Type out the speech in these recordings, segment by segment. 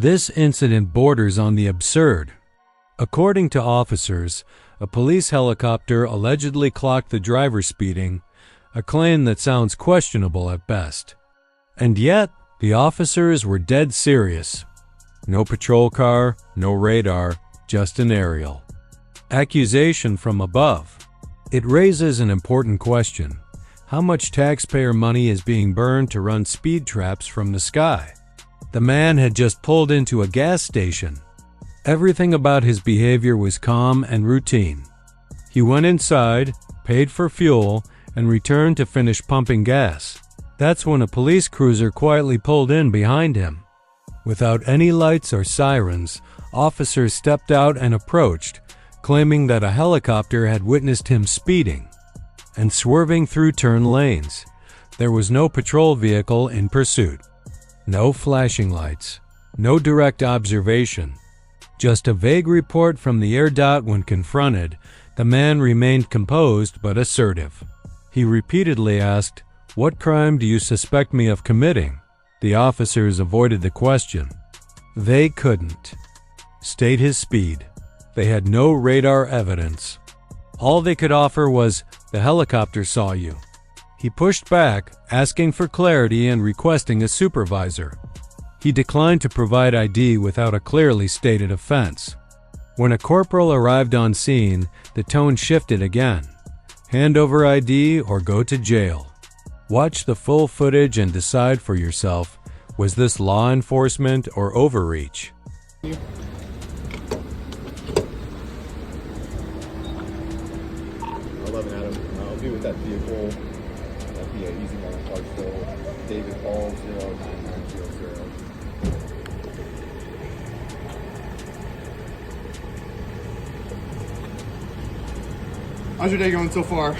This incident borders on the absurd. According to officers, a police helicopter allegedly clocked the driver speeding, a claim that sounds questionable at best. And yet, the officers were dead serious. No patrol car, no radar, just an aerial. Accusation from above. It raises an important question. How much taxpayer money is being burned to run speed traps from the sky? The man had just pulled into a gas station. Everything about his behavior was calm and routine. He went inside, paid for fuel, and returned to finish pumping gas. That's when a police cruiser quietly pulled in behind him. Without any lights or sirens, officers stepped out and approached, claiming that a helicopter had witnessed him speeding and swerving through turn lanes. There was no patrol vehicle in pursuit. No flashing lights. No direct observation. Just a vague report from the air dot. When confronted, the man remained composed but assertive. He repeatedly asked, "What crime do you suspect me of committing?" The officers avoided the question. They couldn't state his speed. They had no radar evidence. All they could offer was, "The helicopter saw you." He pushed back, asking for clarity and requesting a supervisor. He declined to provide ID without a clearly stated offense. When a corporal arrived on scene, the tone shifted again. Hand over ID or go to jail. Watch the full footage and decide for yourself, was this law enforcement or overreach? 11 Adam. I'll be with that vehicle. That'd be an easy one. Clarksville. David Hall 09900. How's your day going so far?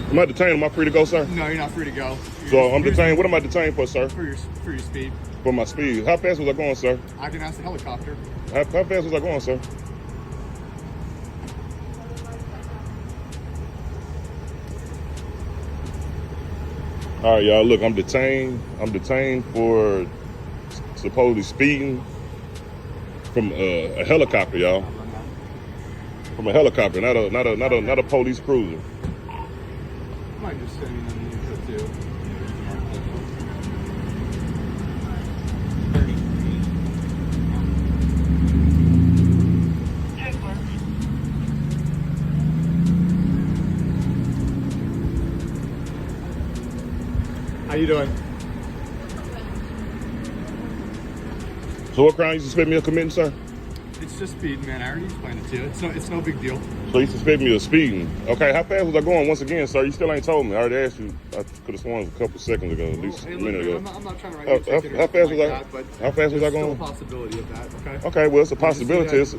Am I detained? Am I free to go, sir? No, you're not free to go. So I'm detained. What am I detained for, sir? For your speed. For my speed. How fast was I going, sir? I can ask the helicopter. How fast was I going, sir? All right, y'all. Look, I'm detained. I'm detained for supposedly speeding from a helicopter, y'all. From a helicopter, not a police cruiser. I might just send you them you too. How you doing? So what crime you suspect me of committing, sir? It's just speed, man. I already explained it to you. It's no big deal. So you suspect me of speeding. Okay, how fast was I going once again, sir? You still ain't told me. I already asked you. I could have sworn it was a couple seconds ago, at least a minute ago. I'm not trying to write you a ticket or How fast was like I? that, but How fast was I there's going? still a possibility of that, okay? Okay, well, it's a possibility. It's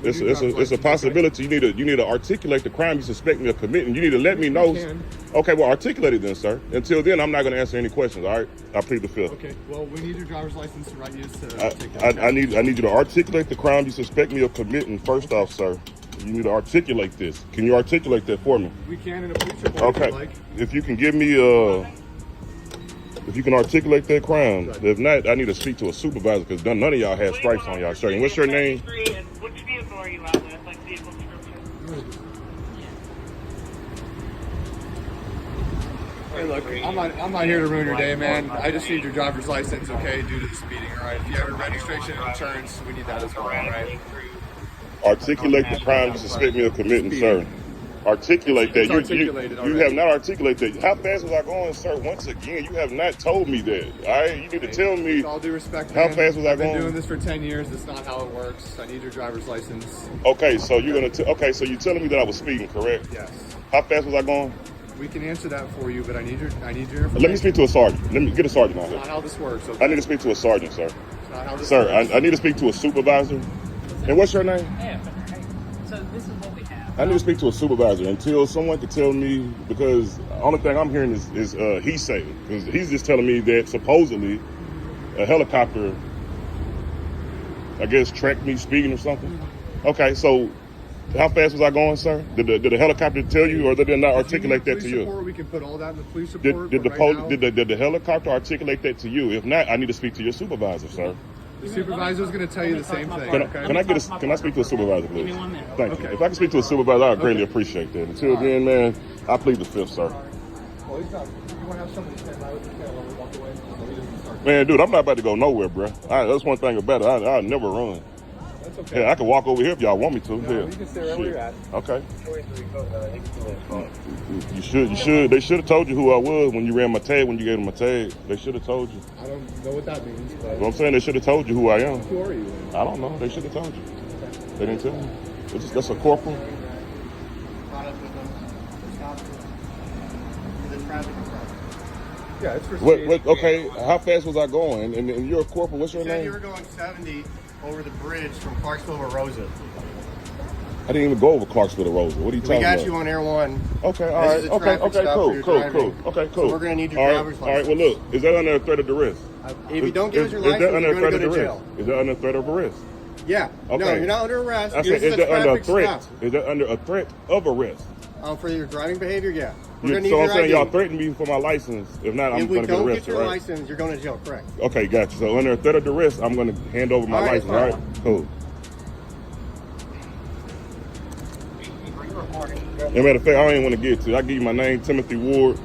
It's a possibility. You need to articulate the crime you suspect me of committing. You need to let me know. Okay, well, articulate it then, sir. Until then, I'm not going to answer any questions. All right, I plead the fifth. Okay. Well, we need your driver's license to write you to take that. I need you to articulate the crime you suspect me of committing. First off, sir, you need to articulate this. Can you articulate that for me? We can in a police report if Okay. you like. If you can give me if you can articulate that crime. If not, I need to speak to a supervisor because none of y'all have stripes on y'all shirt. And what's your name? Which vehicle are you out with? Like vehicle description? Hey, look, I'm not here to ruin your day, man. I just need your driver's license, okay, due to the speeding, all right? If you have your registration and insurance, we need that as well, all right? Articulate the crime you suspect me of committing, sir. Articulate that. You have not articulated that. How fast was I going, sir? Once again, you have not told me that. All right, you need to tell me. With all due respect, how man, fast was I going? I've been doing this for 10 years. That's not how it works. I need your driver's license. Okay, so you're okay, so you're telling me that I was speeding, correct? Yes. How fast was I going? We can answer that for you, but I need your information. Let me speak to a sergeant. Let me get a sergeant on That's not here. how this works. Okay? I need to speak to a sergeant, sir. That's not how this Sir, works. I need to speak to a supervisor. And what's your name? Yeah, so this is what we have. I need to speak to a supervisor until someone can tell me, because the only thing I'm hearing is he say. Because he's just telling me that supposedly a helicopter, I guess, tracked me speeding or something. Okay, so How fast was I going, sir? Did the helicopter tell you, or did they not articulate that to you? Report, we can put all that in the police report. Did the helicopter articulate that to you? If not, I need to speak to your supervisor, sir. The supervisor's going to tell you the same thing. Can I speak to a supervisor, please? Give me 1 minute. Thank you. Okay. If I can speak to a supervisor, I would greatly appreciate that. Until then, man, I plead the fifth, sir. Well, he's not. You want to have somebody stand by with the camera while we walk away? So he doesn't start. Man, dude, I'm not about to go nowhere, bro. That's one thing about it. I'll never run. That's okay. Yeah, I can walk over here if y'all want me to. No, Yeah. you can stay right where you're at. Okay. You should. They should have told you who I was when you ran my tag, when you gave them my tag. They should have told you. I don't know what that means. But What I'm saying, they should have told you who I am. who are you? I don't know. They should have told you. They didn't tell me. That's a corporal. Yeah, it's for Okay, how fast was I going? And you're a corporal. What's your You said you name? were going 70 over the bridge from Clarksville to Rosa. I didn't even go over Clarksville to Rosa. What are you We talking got about? you on Air 1. Okay, all This right. is a Okay, traffic okay, stop cool, for your cool, driving. cool. Okay, cool. So we're gonna need your All right, driver's All right, well, license. look, is that under a threat of duress? If you don't give us your Is that license, under you're a going threat to of go to duress? jail. Is that under a threat of arrest? Yeah. No, Okay. you're not under arrest. I said, This is that under a traffic threat? stop. Is that under a threat of arrest? For your driving behavior, yeah. We're going to need So your I'm saying ID. y'all threatened me for my license. If not, I'm If we going to get don't get arrested, your right? license, you're going to jail, correct? Okay, gotcha. So under a threat of duress, I'm going to hand over my All right, license, all right? Cool. As a matter of fact, I don't even want to get to it. I give you my name, Timothy Ward,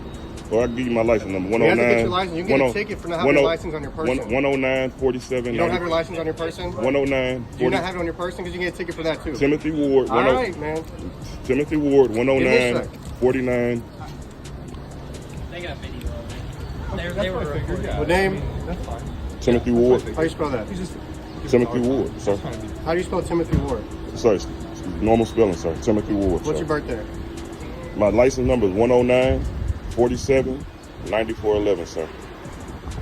or I give you my license number, 109. You have to get your license. You can get a ticket for not having your license on your person. 109 47. You don't have your license on your person? 109 Do you not have it on your person? Because you can get a ticket for that, too. Timothy Ward. All right, man. Timothy Ward, Give me a 109 sec. 49. They got video of it. They were recording. What name? Timothy Ward. How do you spell that? Timothy Ward, sir. How do you spell Timothy Ward? Sorry, normal spelling, sir. Timothy Ward. What's sir. your birthday? My license number is 109 47 94 11, sir.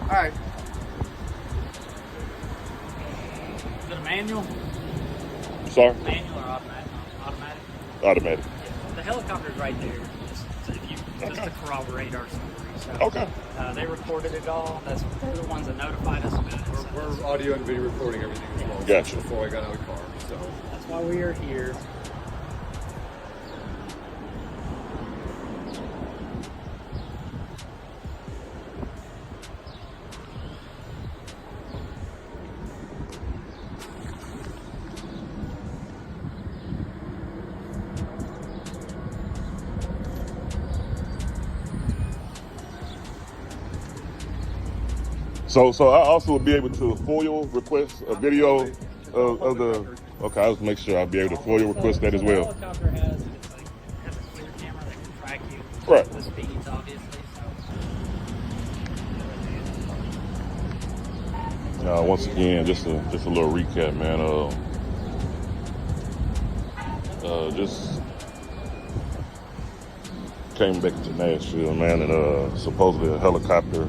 All right. Is it a manual? Sorry? Manual or automatic? Automatic? Automatic. The helicopter's right there. Just to corroborate our story. So, Okay. they recorded it all. They're the ones that notified us about it. So We're audio and video recording everything as well. Gotcha. Before I got out of the car, so. that's why we are here. So I also will be able to FOIL request a video of the. Okay, I'll just make sure I'll be able to FOIL request that as The well. helicopter has a clear camera that can track you. Right. The speeds, obviously. So. Once again, just a little recap, man. Just came back to Nashville, man, and supposedly a helicopter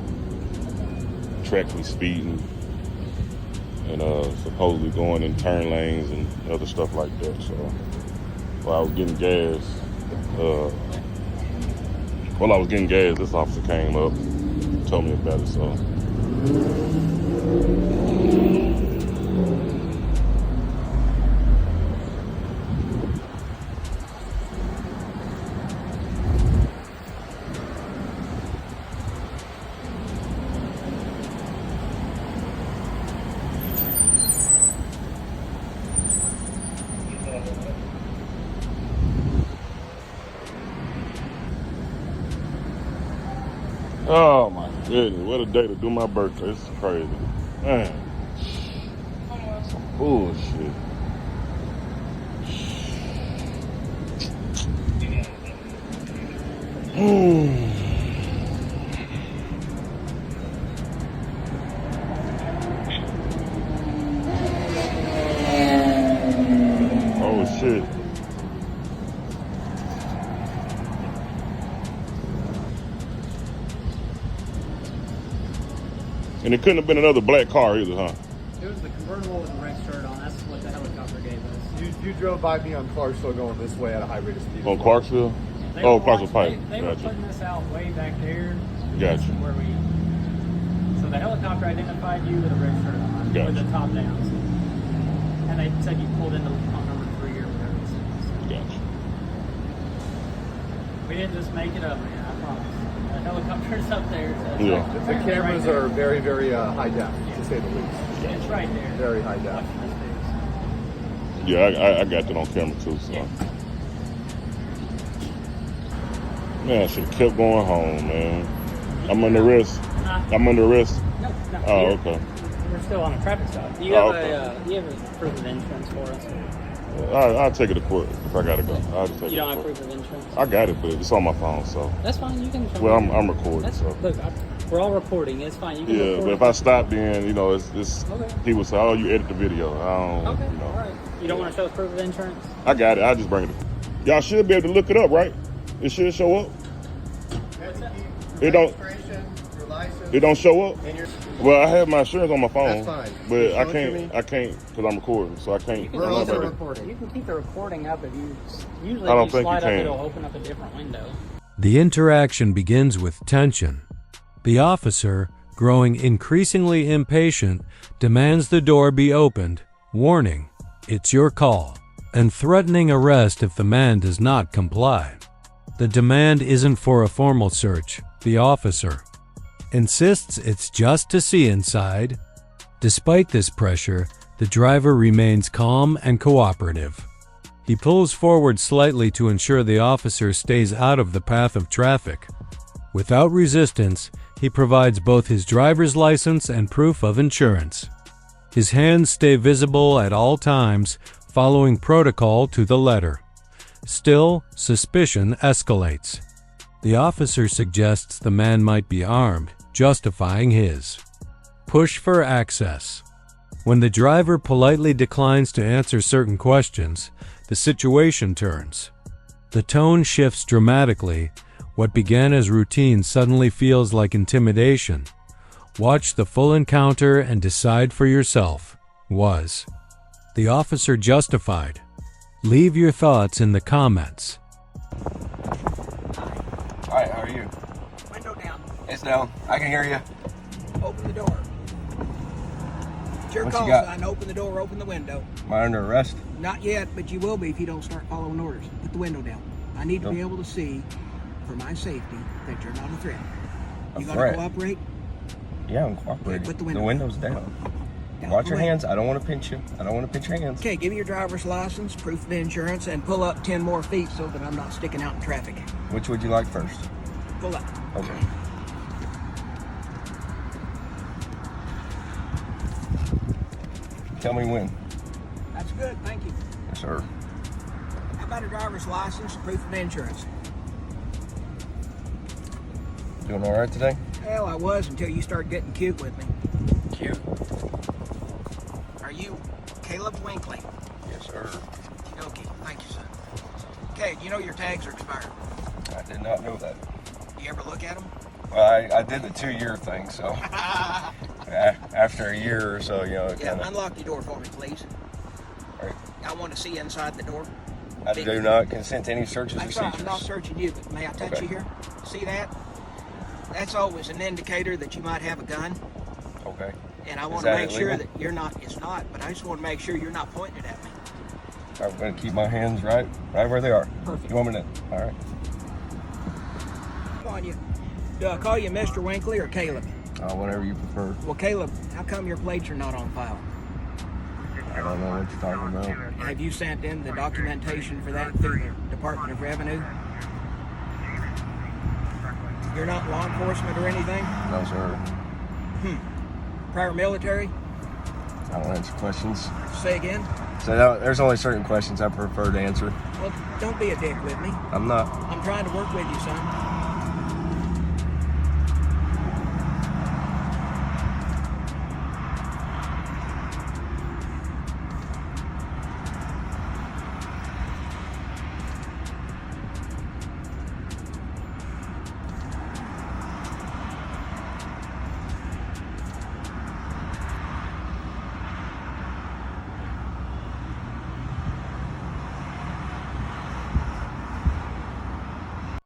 tracked me speeding and supposedly going in turn lanes and other stuff like that. So while I was getting gas, this officer came up, told me about it. So. Oh my goodness, what a day to do my birthday. This is crazy. Man. Some bullshit. Oh shit. And it couldn't have been another black car either, huh? It was the convertible with the red shirt on. That's what the helicopter gave us. You drove by me on Clarksville going this way at a high rate of speed. On Clarksville? They Oh, were Clarksville watching- Pike. They were Gotcha. putting this out way back there. Gotcha. Where so the helicopter identified you with a red shirt on, Gotcha. with the top down. And they said you pulled into pump number 3 or whatever it We didn't just make it up, man. I promise. The helicopter's up there. So Yeah. The cameras are very, very high def, to say the least. It's right there. Very high def. Watching this face. Yeah, I got that on camera too. So. Yeah. Man, I should have kept going home, man. I'm under arrest. I'm under arrest. No, no. Oh, you're- okay. We're still on a traffic stop. Do you Oh, have do you have a proof of insurance for us? I'll take it to court if I gotta go. I'll just take You it don't to have court. proof of insurance? I got it, but it's on my phone, so. That's fine. You can. Well, I'm recording, That's, so. Look, we're all recording. It's fine. You can Yeah, record but it. if I stop, then it's Okay. he would say, "Oh, you edit the video." I don't, Okay. you know. All right. You don't want to show us proof of insurance? I got it. I'll just bring it. Y'all should be able to look it up, right? It should show up. It don't. Registration, your license, It don't show up. and your. Well, I have my insurance on my phone. That's fine. But Show I it to can't. me. I can't because I'm recording, so I can't. We're I'm not also ready. recording. You can keep the recording up if you. Usually, I don't if you think you slide up, can. it'll open up a different window. The interaction begins with tension. The officer, growing increasingly impatient, demands the door be opened, warning, "It's your call," and threatening arrest if the man does not comply. The demand isn't for a formal search. The officer insists it's just to see inside. Despite this pressure, the driver remains calm and cooperative. He pulls forward slightly to ensure the officer stays out of the path of traffic. Without resistance, he provides both his driver's license and proof of insurance. His hands stay visible at all times, following protocol to the letter. Still, suspicion escalates. The officer suggests the man might be armed, justifying his push for access. When the driver politely declines to answer certain questions, the situation turns. The tone shifts dramatically. What began as routine suddenly feels like intimidation. Watch the full encounter and decide for yourself. Was the officer justified? Leave your thoughts in the comments. Alright, how are you? Window down. It's down. I can hear you. Open the door. It's your What you call, got? son. Open the door, open the window. Am I under arrest? Not yet, but you will be if you don't start following orders. Put the window down. I need to be Yep. able to see, for my safety, that you're not a threat. A You threat? gonna cooperate? Yeah, I'm cooperating. Okay, put the the window window's down. Down Watch the your way. hands. I don't want to pinch you. I don't want to pinch your hands. Okay, give me your driver's license, proof of insurance, and pull up 10 more feet so that I'm not sticking out in traffic. Which would you like first? Pull up. Okay. Tell me when. That's good, thank you. Yes, sir. How about a driver's license, proof of insurance? Doing all right today? Well, I was until you started getting cute with me. Cute. Are you Caleb Winkley? Yes, sir. Okay, thank you, son. Okay, you know your tags are expired. I did not know that. You ever look at them? Well, I did the 2-year thing, so after a year or so, it Yeah, kind of. unlock your door for me, please. Right. I want to see inside the door. I do not consent to any searches or That's right, I'm seizures. not searching you, but may I touch Okay. you here? See that? That's always an indicator that you might have a gun, Okay. and I want to that make sure illegal? that you're not. It's not, but I just want to make sure you're not pointing it at me. I'm going to keep my hands right where they are. Perfect. You want me to? All right. Come on, you. Do I call you Mr. Winkley or Caleb? Whatever you prefer. Well, Caleb, how come your plates are not on file? I don't know what you're talking about. Have you sent in the documentation for that through the Department of Revenue? You're not law enforcement or anything? No, sir. Prior military? I don't answer questions. Say again? So there's only certain questions I prefer to answer. Well, don't be a dick with me. I'm not. I'm trying to work with you, son.